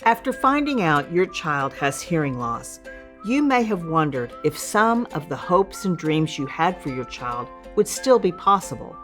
After finding out your child has hearing loss, you may have wondered if some of the hopes and dreams you had for your child would still be possible.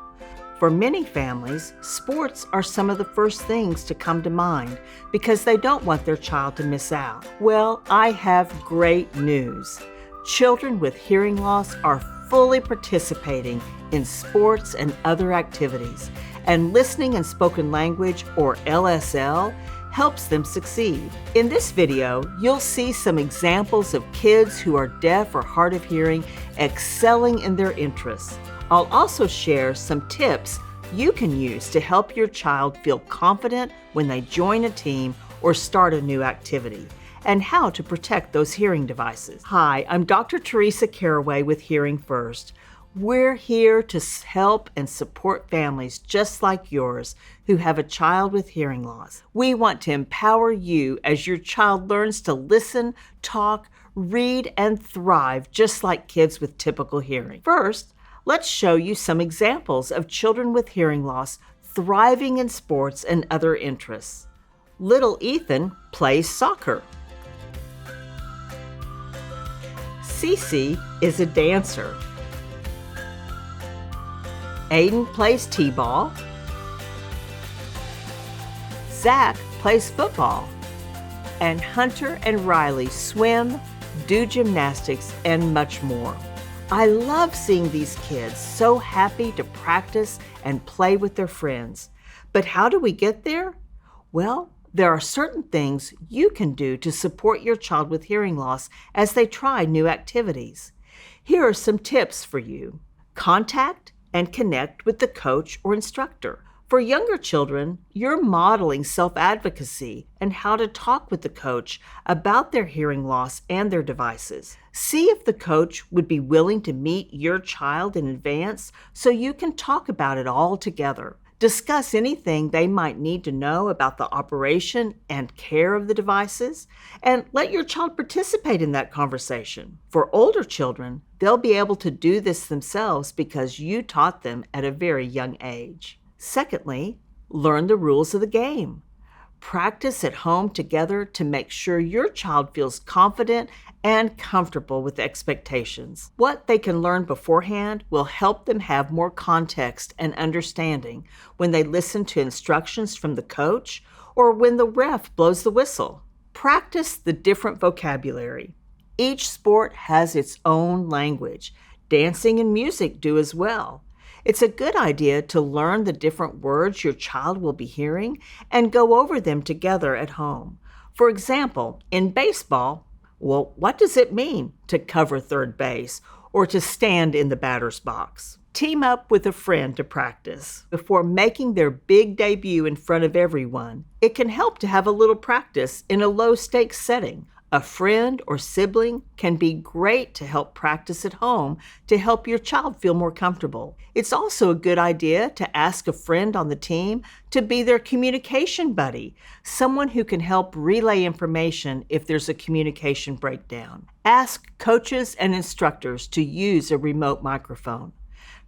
For many families, sports are some of the first things to come to mind because they don't want their child to miss out. Well, I have great news. Children with hearing loss are fully participating in sports and other activities, and listening and spoken language, or LSL, helps them succeed. In this video, you'll see some examples of kids who are deaf or hard of hearing excelling in their interests. I'll also share some tips you can use to help your child feel confident when they join a team or start a new activity, and how to protect those hearing devices. Hi, I'm Dr. Teresa Caraway with Hearing First. We're here to help and support families just like yours who have a child with hearing loss. We want to empower you as your child learns to listen, talk, read, and thrive just like kids with typical hearing. First, let's show you some examples of children with hearing loss thriving in sports and other interests. Little Ethan plays soccer. Cece is a dancer. Aiden plays t-ball. Zach plays football. And Hunter and Riley swim, do gymnastics, and much more. I love seeing these kids so happy to practice and play with their friends. But how do we get there? Well, there are certain things you can do to support your child with hearing loss as they try new activities. Here are some tips for you. Contact and connect with the coach or instructor. For younger children, you're modeling self-advocacy and how to talk with the coach about their hearing loss and their devices. See if the coach would be willing to meet your child in advance so you can talk about it all together. Discuss anything they might need to know about the operation and care of the devices, and let your child participate in that conversation. For older children, they'll be able to do this themselves because you taught them at a very young age. Secondly, learn the rules of the game. Practice at home together to make sure your child feels confident and comfortable with expectations. What they can learn beforehand will help them have more context and understanding when they listen to instructions from the coach or when the ref blows the whistle. Practice the different vocabulary. Each sport has its own language. Dancing and music do as well. It's a good idea to learn the different words your child will be hearing and go over them together at home. For example, in baseball, well, what does it mean to cover third base or to stand in the batter's box? Team up with a friend to practice. Before making their big debut in front of everyone, it can help to have a little practice in a low-stakes setting. A friend or sibling can be great to help practice at home to help your child feel more comfortable. It's also a good idea to ask a friend on the team to be their communication buddy, someone who can help relay information if there's a communication breakdown. Ask coaches and instructors to use a remote microphone.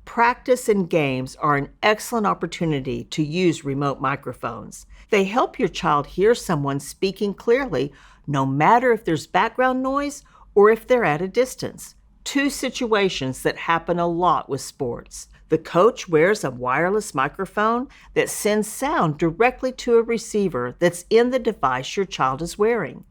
Practice and games are an excellent opportunity to use remote microphones. They help your child hear someone speaking clearly, no matter if there's background noise or if they're at a distance. Two situations that happen a lot with sports. The coach wears a wireless microphone that sends sound directly to a receiver that's in the device your child is wearing.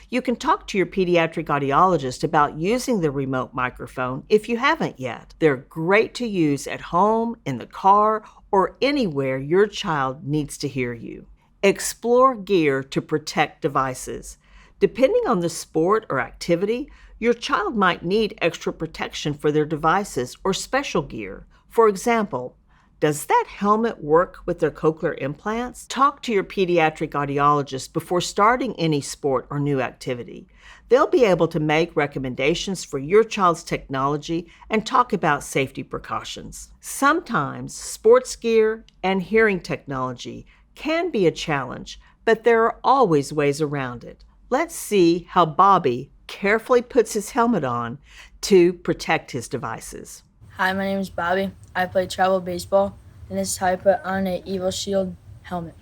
You can talk to your pediatric audiologist about using the remote microphone if you haven't yet. They're great to use at home, in the car, or anywhere your child needs to hear you. Explore gear to protect devices. Depending on the sport or activity, your child might need extra protection for their devices or special gear. For example, does that helmet work with their cochlear implants? Talk to your pediatric audiologist before starting any sport or new activity. They'll be able to make recommendations for your child's technology and talk about safety precautions. Sometimes sports gear and hearing technology can be a challenge, but there are always ways around it. Let's see how Bobby carefully puts his helmet on to protect his devices. Hi, my name is Bobby. I play travel baseball, and this is how I put on an Evil Shield helmet.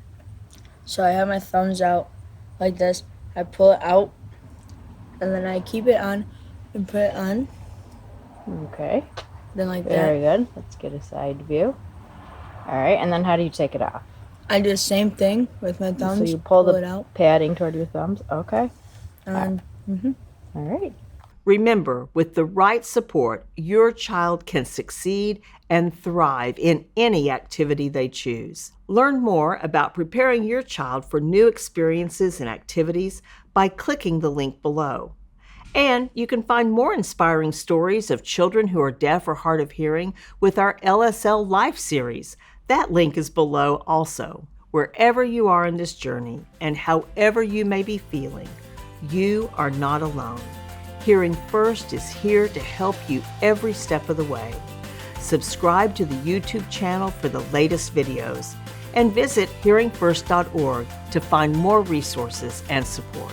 So I have my thumbs out, like this. I pull it out, and then I keep it on and put it on. Okay. Then like Very that. good. Let's get a side view. All right, and then how do you take it off? I do the same thing with my thumbs. So you pull it the out, padding toward your thumbs. Okay. and then, All right. Remember, with the right support, your child can succeed and thrive in any activity they choose. Learn more about preparing your child for new experiences and activities by clicking the link below. And you can find more inspiring stories of children who are deaf or hard of hearing with our LSL Life series. That link is below also. Wherever you are in this journey and however you may be feeling, you are not alone. Hearing First is here to help you every step of the way. Subscribe to the YouTube channel for the latest videos and visit hearingfirst.org to find more resources and support.